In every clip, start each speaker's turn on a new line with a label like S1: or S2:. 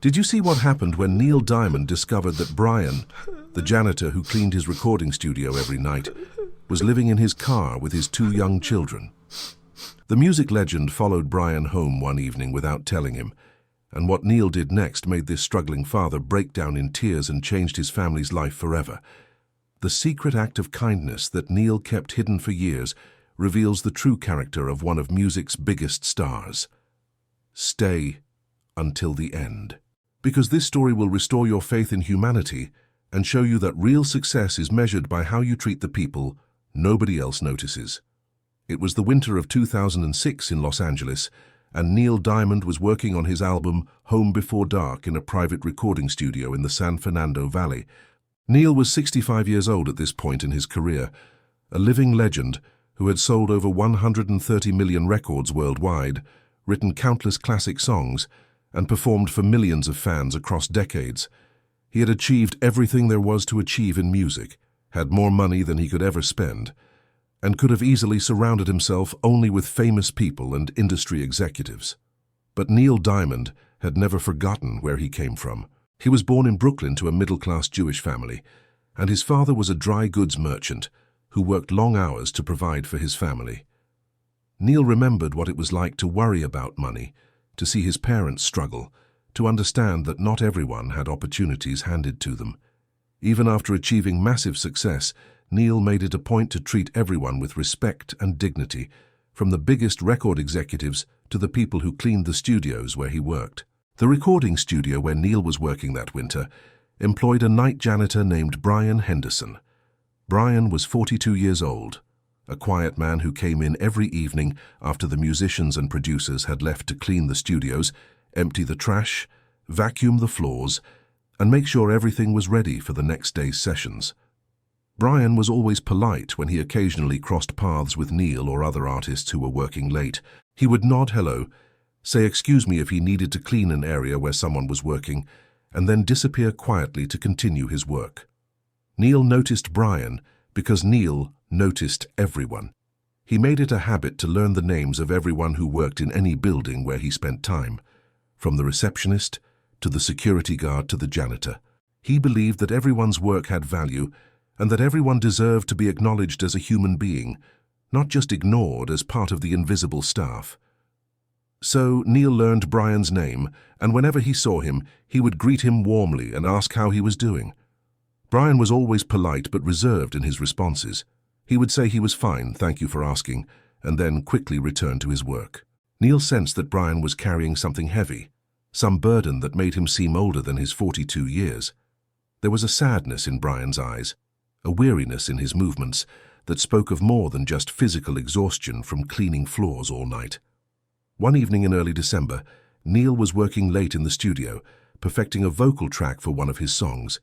S1: Did you see what happened when Neil Diamond discovered that Brian, the janitor who cleaned his recording studio every night, was living in his car with his two young children? The music legend followed Brian home one evening without telling him, and what Neil did next made this struggling father break down in tears and changed his family's life forever. The secret act of kindness that Neil kept hidden for years reveals the true character of one of music's biggest stars. Stay until the end. Because this story will restore your faith in humanity and show you that real success is measured by how you treat the people nobody else notices. It was the winter of 2006 in Los Angeles, and Neil Diamond was working on his album Home Before Dark in a private recording studio in the San Fernando Valley. Neil was 65 years old at this point in his career, a living legend who had sold over 130 million records worldwide, written countless classic songs, and performed for millions of fans across decades. He had achieved everything there was to achieve in music, had more money than he could ever spend, and could have easily surrounded himself only with famous people and industry executives. But Neil Diamond had never forgotten where he came from. He was born in Brooklyn to a middle-class Jewish family, and his father was a dry goods merchant who worked long hours to provide for his family. Neil remembered what it was like to worry about money, to see his parents struggle, to understand that not everyone had opportunities handed to them. Even after achieving massive success, Neil made it a point to treat everyone with respect and dignity, from the biggest record executives to the people who cleaned the studios where he worked. The recording studio where Neil was working that winter employed a night janitor named Brian Henderson. Brian was 42 years old, a quiet man who came in every evening after the musicians and producers had left to clean the studios, empty the trash, vacuum the floors, and make sure everything was ready for the next day's sessions. Brian was always polite when he occasionally crossed paths with Neil or other artists who were working late. He would nod hello, say excuse me if he needed to clean an area where someone was working, and then disappear quietly to continue his work. Neil noticed Brian because Neil noticed everyone. He made it a habit to learn the names of everyone who worked in any building where he spent time, from the receptionist to the security guard to the janitor. He believed that everyone's work had value and that everyone deserved to be acknowledged as a human being, not just ignored as part of the invisible staff. So Neil learned Brian's name, and whenever he saw him, he would greet him warmly and ask how he was doing. Brian was always polite but reserved in his responses. He would say he was fine, thank you for asking, and then quickly return to his work. Neil sensed that Brian was carrying something heavy, some burden that made him seem older than his 42 years. There was a sadness in Brian's eyes, a weariness in his movements that spoke of more than just physical exhaustion from cleaning floors all night. One evening in early December, Neil was working late in the studio, perfecting a vocal track for one of his songs.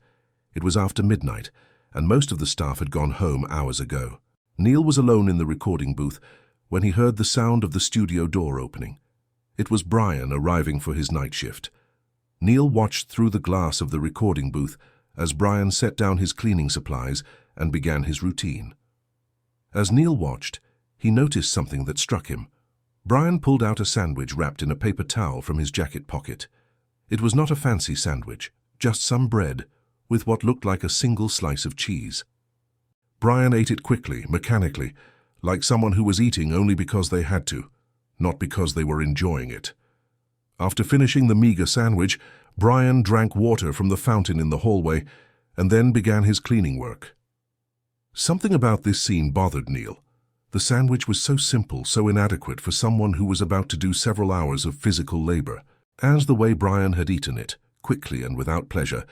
S1: It was after midnight, and most of the staff had gone home hours ago. Neil was alone in the recording booth when he heard the sound of the studio door opening. It was Brian arriving for his night shift. Neil watched through the glass of the recording booth as Brian set down his cleaning supplies and began his routine. As Neil watched, he noticed something that struck him. Brian pulled out a sandwich wrapped in a paper towel from his jacket pocket. It was not a fancy sandwich, just some bread with what looked like a single slice of cheese. Brian ate it quickly, mechanically, like someone who was eating only because they had to, not because they were enjoying it. After finishing the meager sandwich, Brian drank water from the fountain in the hallway and then began his cleaning work. Something about this scene bothered Neil. The sandwich was so simple, so inadequate for someone who was about to do several hours of physical labor. As the way Brian had eaten it, quickly and without pleasure,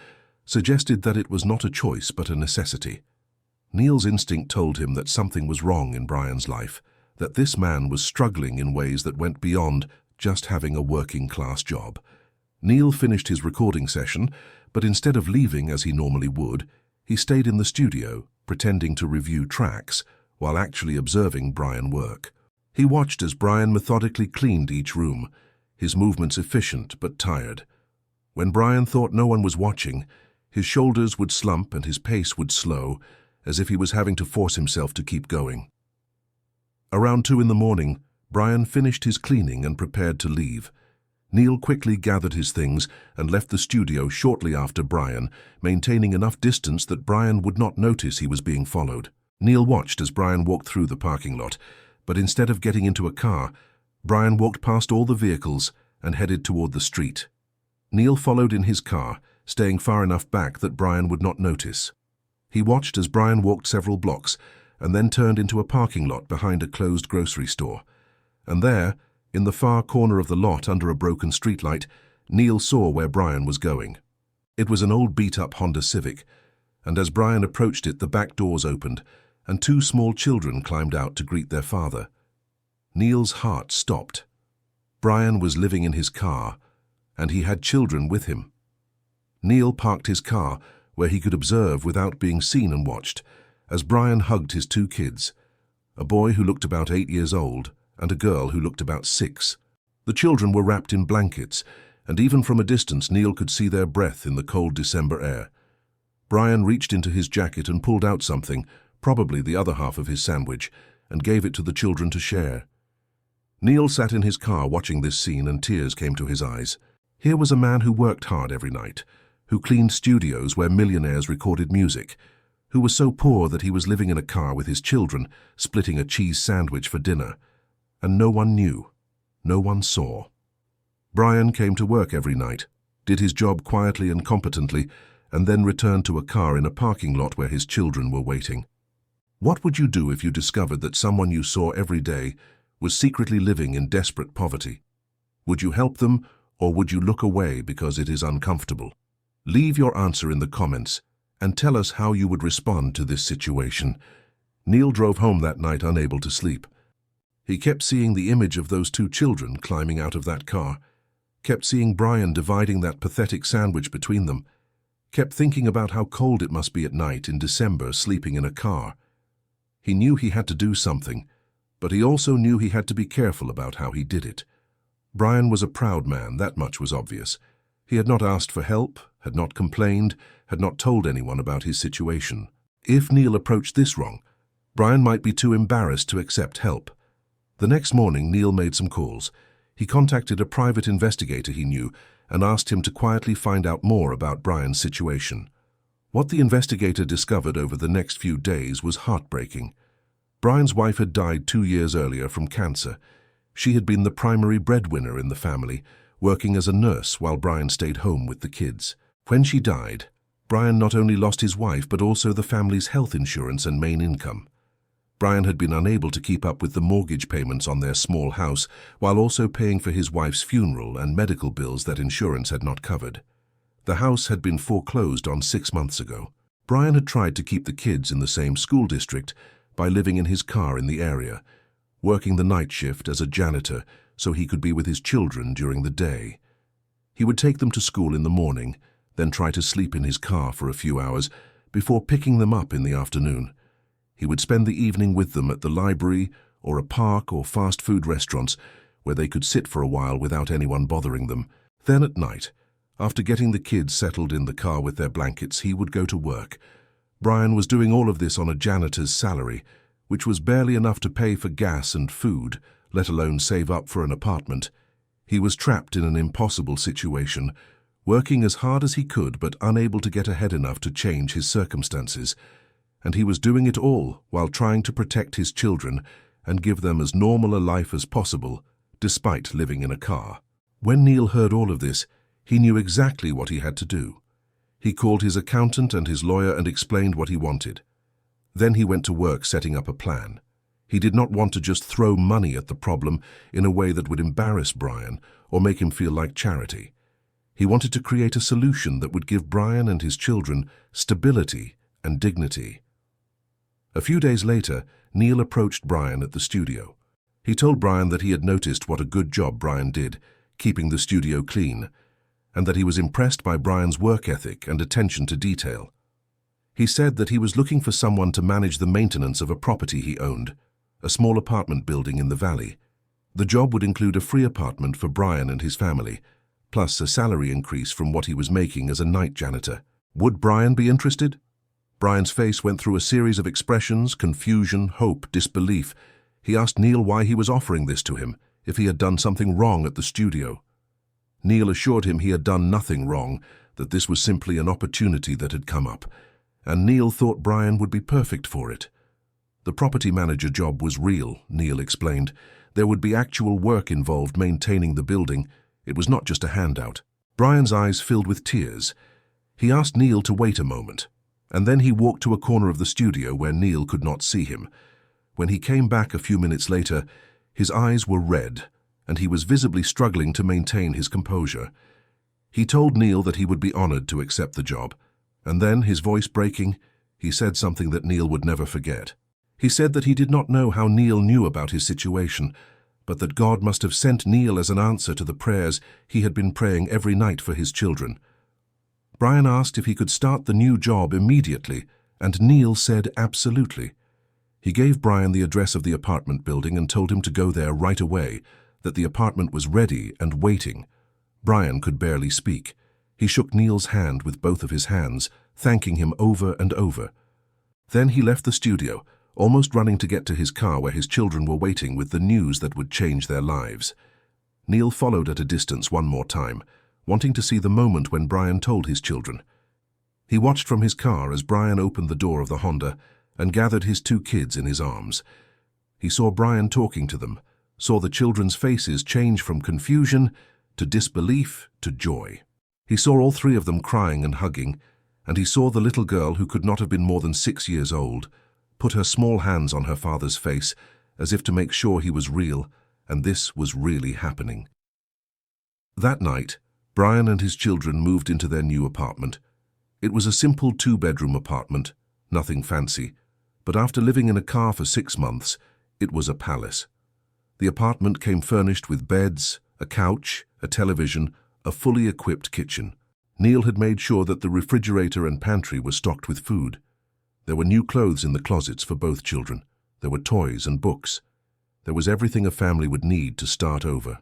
S1: suggested that it was not a choice but a necessity. Neil's instinct told him that something was wrong in Brian's life, that this man was struggling in ways that went beyond just having a working-class job. Neil finished his recording session, but instead of leaving as he normally would, he stayed in the studio, pretending to review tracks, while actually observing Brian work. He watched as Brian methodically cleaned each room, his movements efficient but tired. When Brian thought no one was watching, his shoulders would slump and his pace would slow, as if he was having to force himself to keep going. Around 2 in the morning, Brian finished his cleaning and prepared to leave. Neil quickly gathered his things and left the studio shortly after Brian, maintaining enough distance that Brian would not notice he was being followed. Neil watched as Brian walked through the parking lot, but instead of getting into a car, Brian walked past all the vehicles and headed toward the street. Neil followed in his car, staying far enough back that Brian would not notice. He watched as Brian walked several blocks and then turned into a parking lot behind a closed grocery store. And there, in the far corner of the lot under a broken streetlight, Neil saw where Brian was going. It was an old beat-up Honda Civic, and as Brian approached it, the back doors opened, and two small children climbed out to greet their father. Neil's heart stopped. Brian was living in his car, and he had children with him. Neil parked his car where he could observe without being seen and watched as Brian hugged his two kids, a boy who looked about 8 years old and a girl who looked about 6. The children were wrapped in blankets, and even from a distance Neil could see their breath in the cold December air. Brian reached into his jacket and pulled out something, probably the other half of his sandwich, and gave it to the children to share. Neil sat in his car watching this scene, and tears came to his eyes. Here was a man who worked hard every night, who cleaned studios where millionaires recorded music, who was so poor that he was living in a car with his children, splitting a cheese sandwich for dinner. And no one knew, no one saw. Brian came to work every night, did his job quietly and competently, and then returned to a car in a parking lot where his children were waiting. What would you do if you discovered that someone you saw every day was secretly living in desperate poverty? Would you help them, or would you look away because it is uncomfortable? Leave your answer in the comments and tell us how you would respond to this situation. Neil drove home that night unable to sleep. He kept seeing the image of those two children climbing out of that car, kept seeing Brian dividing that pathetic sandwich between them, kept thinking about how cold it must be at night in December sleeping in a car. He knew he had to do something, but he also knew he had to be careful about how he did it. Brian was a proud man, that much was obvious. He had not asked for help, had not complained, had not told anyone about his situation. If Neil approached this wrong, Brian might be too embarrassed to accept help. The next morning, Neil made some calls. He contacted a private investigator he knew and asked him to quietly find out more about Brian's situation. What the investigator discovered over the next few days was heartbreaking. Brian's wife had died 2 years earlier from cancer. She had been the primary breadwinner in the family, working as a nurse while Brian stayed home with the kids. When she died, Brian not only lost his wife but also the family's health insurance and main income. Brian had been unable to keep up with the mortgage payments on their small house while also paying for his wife's funeral and medical bills that insurance had not covered. The house had been foreclosed on 6 months ago. Brian had tried to keep the kids in the same school district by living in his car in the area, working the night shift as a janitor so he could be with his children during the day. He would take them to school in the morning, then try to sleep in his car for a few hours before picking them up in the afternoon. He would spend the evening with them at the library or a park or fast food restaurants where they could sit for a while without anyone bothering them. Then at night, after getting the kids settled in the car with their blankets, he would go to work. Brian was doing all of this on a janitor's salary, which was barely enough to pay for gas and food, let alone save up for an apartment. He was trapped in an impossible situation, working as hard as he could but unable to get ahead enough to change his circumstances. And he was doing it all while trying to protect his children and give them as normal a life as possible, despite living in a car. When Neil heard all of this, he knew exactly what he had to do. He called his accountant and his lawyer and explained what he wanted. Then he went to work setting up a plan. He did not want to just throw money at the problem in a way that would embarrass Brian or make him feel like charity. He wanted to create a solution that would give Brian and his children stability and dignity. A few days later, Neil approached Brian at the studio. He told Brian that he had noticed what a good job Brian did, keeping the studio clean, and that he was impressed by Brian's work ethic and attention to detail. He said that he was looking for someone to manage the maintenance of a property he owned, a small apartment building in the valley. The job would include a free apartment for Brian and his family, plus a salary increase from what he was making as a night janitor. Would Brian be interested? Brian's face went through a series of expressions: confusion, hope, disbelief. He asked Neil why he was offering this to him, if he had done something wrong at the studio. Neil assured him he had done nothing wrong, that this was simply an opportunity that had come up, and Neil thought Brian would be perfect for it. The property manager job was real, Neil explained. There would be actual work involved maintaining the building. It was not just a handout. Brian's eyes filled with tears. He asked Neil to wait a moment, and then he walked to a corner of the studio where Neil could not see him. When he came back a few minutes later, his eyes were red, and he was visibly struggling to maintain his composure. He told Neil that he would be honored to accept the job, and then, his voice breaking, he said something that Neil would never forget. He said that he did not know how Neil knew about his situation, but that God must have sent Neil as an answer to the prayers he had been praying every night for his children. Brian asked if he could start the new job immediately, and Neil said absolutely. He gave Brian the address of the apartment building and told him to go there right away, that the apartment was ready and waiting. Brian could barely speak. He shook Neil's hand with both of his hands, thanking him over and over. Then he left the studio, almost running to get to his car where his children were waiting with the news that would change their lives. Neil followed at a distance one more time, wanting to see the moment when Brian told his children. He watched from his car as Brian opened the door of the Honda and gathered his two kids in his arms. He saw Brian talking to them, saw the children's faces change from confusion to disbelief to joy. He saw all three of them crying and hugging, and he saw the little girl, who could not have been more than 6 years old, put her small hands on her father's face as if to make sure he was real, and this was really happening. That night, Brian and his children moved into their new apartment. It was a simple 2-bedroom apartment, nothing fancy, but after living in a car for 6 months, it was a palace. The apartment came furnished with beds, a couch, a television, a fully equipped kitchen. Neil had made sure that the refrigerator and pantry were stocked with food. There were new clothes in the closets for both children. There were toys and books. There was everything a family would need to start over.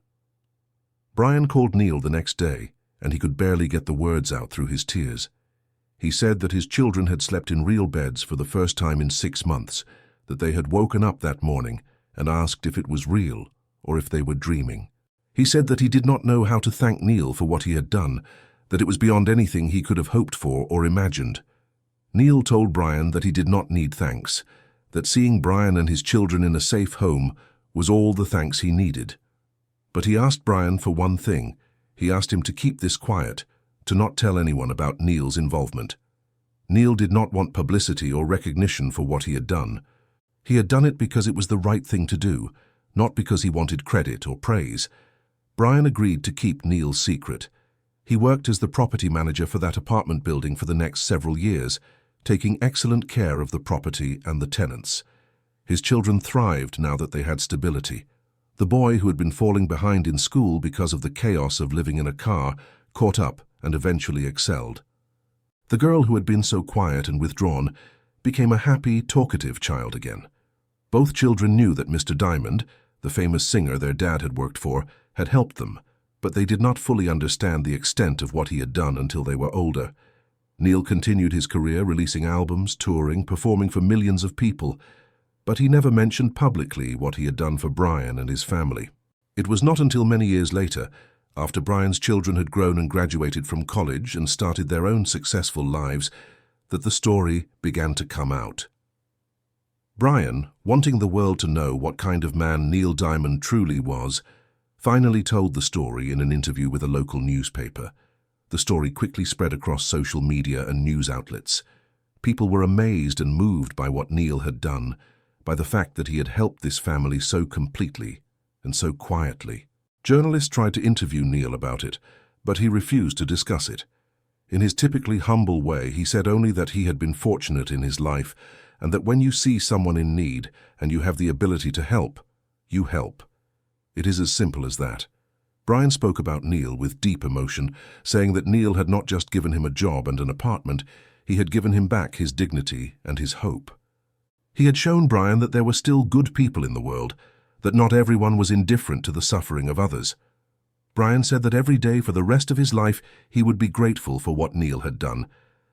S1: Brian called Neil the next day, and he could barely get the words out through his tears. He said that his children had slept in real beds for the first time in 6 months, that they had woken up that morning and asked if it was real or if they were dreaming. He said that he did not know how to thank Neil for what he had done, that it was beyond anything he could have hoped for or imagined. Neil told Brian that he did not need thanks, that seeing Brian and his children in a safe home was all the thanks he needed. But he asked Brian for one thing. He asked him to keep this quiet, to not tell anyone about Neil's involvement. Neil did not want publicity or recognition for what he had done. He had done it because it was the right thing to do, not because he wanted credit or praise. Brian agreed to keep Neil's secret. He worked as the property manager for that apartment building for the next several years, taking excellent care of the property and the tenants. His children thrived now that they had stability. The boy, who had been falling behind in school because of the chaos of living in a car, caught up and eventually excelled. The girl, who had been so quiet and withdrawn, became a happy, talkative child again. Both children knew that Mr. Diamond, the famous singer their dad had worked for, had helped them, but they did not fully understand the extent of what he had done until they were older. Neil continued his career, releasing albums, touring, performing for millions of people, but he never mentioned publicly what he had done for Brian and his family. It was not until many years later, after Brian's children had grown and graduated from college and started their own successful lives, that the story began to come out. Brian, wanting the world to know what kind of man Neil Diamond truly was, finally told the story in an interview with a local newspaper. The story quickly spread across social media and news outlets. People were amazed and moved by what Neil had done, by the fact that he had helped this family so completely and so quietly. Journalists tried to interview Neil about it, but he refused to discuss it. In his typically humble way, he said only that he had been fortunate in his life, and that when you see someone in need and you have the ability to help, you help. It is as simple as that. Brian spoke about Neil with deep emotion, saying that Neil had not just given him a job and an apartment, he had given him back his dignity and his hope. He had shown Brian that there were still good people in the world, that not everyone was indifferent to the suffering of others. Brian said that every day for the rest of his life he would be grateful for what Neil had done,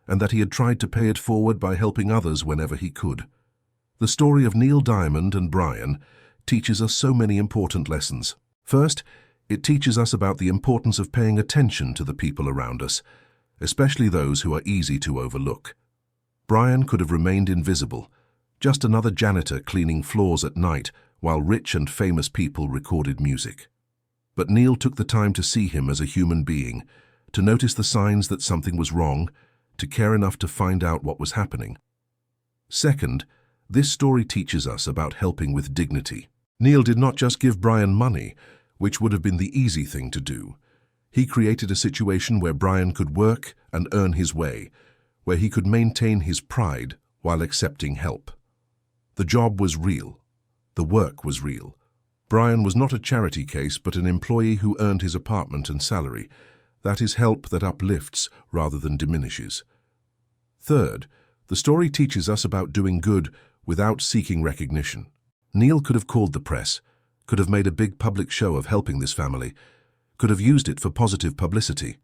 S1: and that he had tried to pay it forward by helping others whenever he could. The story of Neil Diamond and Brian teaches us so many important lessons. First, It teaches us about the importance of paying attention to the people around us, especially those who are easy to overlook. Brian could have remained invisible, just another janitor cleaning floors at night while rich and famous people recorded music. But Neil took the time to see him as a human being, to notice the signs that something was wrong, to care enough to find out what was happening. Second, this story teaches us about helping with dignity. Neil did not just give Brian money, which would have been the easy thing to do. He created a situation where Brian could work and earn his way, where he could maintain his pride while accepting help. The job was real. The work was real. Brian was not a charity case, but an employee who earned his apartment and salary. That is help that uplifts rather than diminishes. Third, the story teaches us about doing good without seeking recognition. Neil could have called the press, could have made a big public show of helping this family, could have used it for positive publicity.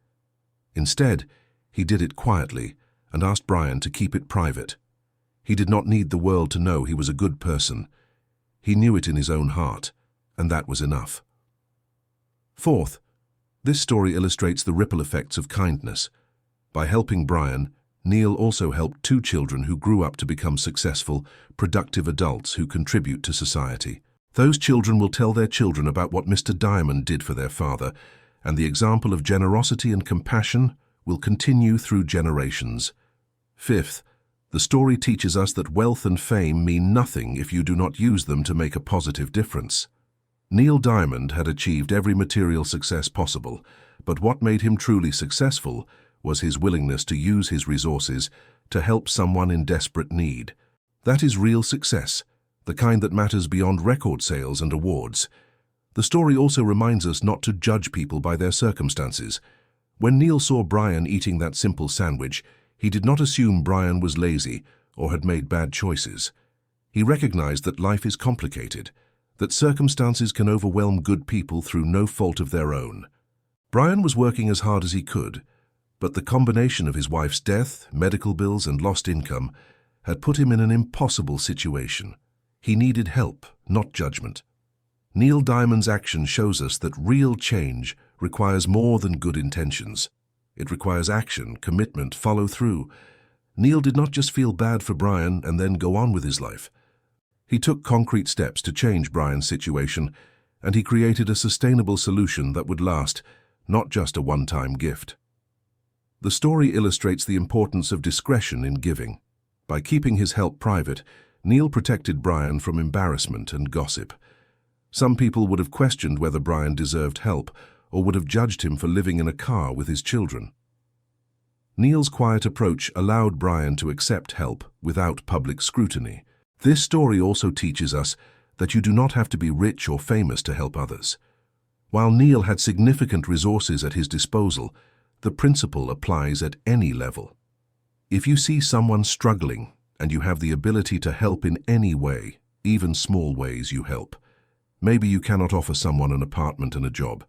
S1: Instead, he did it quietly and asked Brian to keep it private. He did not need the world to know he was a good person. He knew it in his own heart, and that was enough. Fourth, this story illustrates the ripple effects of kindness. By helping Brian, Neil also helped two children who grew up to become successful, productive adults who contribute to society. Those children will tell their children about what Mr. Diamond did for their father, and the example of generosity and compassion will continue through generations. Fifth, the story teaches us that wealth and fame mean nothing if you do not use them to make a positive difference. Neil Diamond had achieved every material success possible, but what made him truly successful was his willingness to use his resources to help someone in desperate need. That is real success, the kind that matters beyond record sales and awards. The story also reminds us not to judge people by their circumstances. When Neil saw Brian eating that simple sandwich, he did not assume Brian was lazy or had made bad choices. He recognized that life is complicated, that circumstances can overwhelm good people through no fault of their own. Brian was working as hard as he could, but the combination of his wife's death, medical bills, and lost income had put him in an impossible situation. He needed help, not judgment. Neil Diamond's action shows us that real change requires more than good intentions. It requires action, commitment, follow-through. Neil did not just feel bad for Brian and then go on with his life. He took concrete steps to change Brian's situation, and he created a sustainable solution that would last, not just a one-time gift. The story illustrates the importance of discretion in giving. By keeping his help private, Neil protected Brian from embarrassment and gossip. Some people would have questioned whether Brian deserved help or would have judged him for living in a car with his children. Neil's quiet approach allowed Brian to accept help without public scrutiny. This story also teaches us that you do not have to be rich or famous to help others. While Neil had significant resources at his disposal, the principle applies at any level. If you see someone struggling and you have the ability to help in any way, even small ways, you help. Maybe you cannot offer someone an apartment and a job,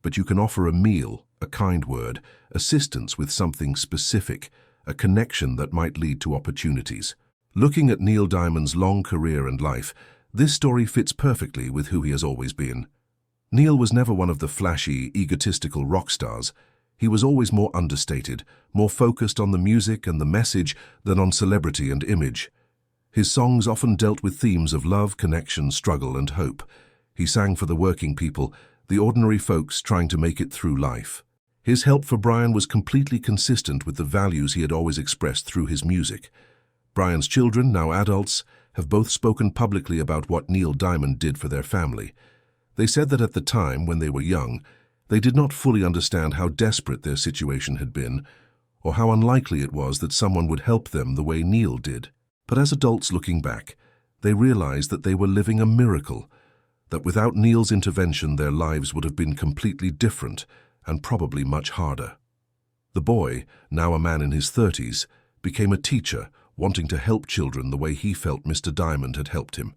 S1: but you can offer a meal, a kind word, assistance with something specific, a connection that might lead to opportunities. Looking at Neil Diamond's long career and life, this story fits perfectly with who he has always been. Neil was never one of the flashy, egotistical rock stars. He was always more understated, more focused on the music and the message than on celebrity and image. His songs often dealt with themes of love, connection, struggle, and hope. He sang for the working people, the ordinary folks trying to make it through life. His help for Brian was completely consistent with the values he had always expressed through his music. Brian's children, now adults, have both spoken publicly about what Neil Diamond did for their family. They said that at the time, when they were young, they did not fully understand how desperate their situation had been, or how unlikely it was that someone would help them the way Neil did. But as adults looking back, they realized that they were living a miracle, that without Neil's intervention their lives would have been completely different and probably much harder. The boy, now a man in his 30s, became a teacher, wanting to help children the way he felt Mr. Diamond had helped him.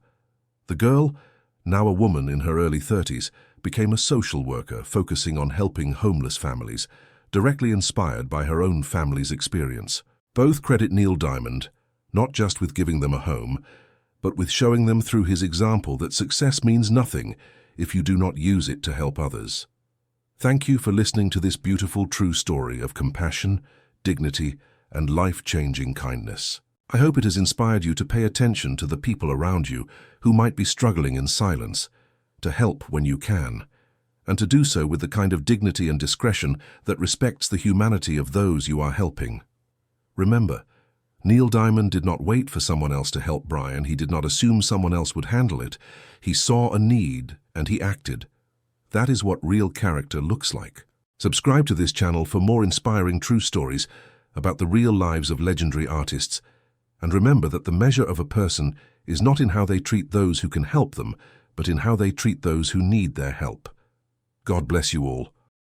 S1: The girl, now a woman in her early 30s, became a social worker focusing on helping homeless families, directly inspired by her own family's experience. Both credit Neil Diamond, not just with giving them a home, but with showing them through his example that success means nothing if you do not use it to help others. Thank you for listening to this beautiful true story of compassion, dignity, and life-changing kindness. I hope it has inspired you to pay attention to the people around you who might be struggling in silence, to help when you can, and to do so with the kind of dignity and discretion that respects the humanity of those you are helping. Remember, Neil Diamond did not wait for someone else to help Brian. He did not assume someone else would handle it. He saw a need and he acted. That is what real character looks like. Subscribe to this channel for more inspiring true stories about the real lives of legendary artists. And remember that the measure of a person is not in how they treat those who can help them, but in how they treat those who need their help. God bless you all.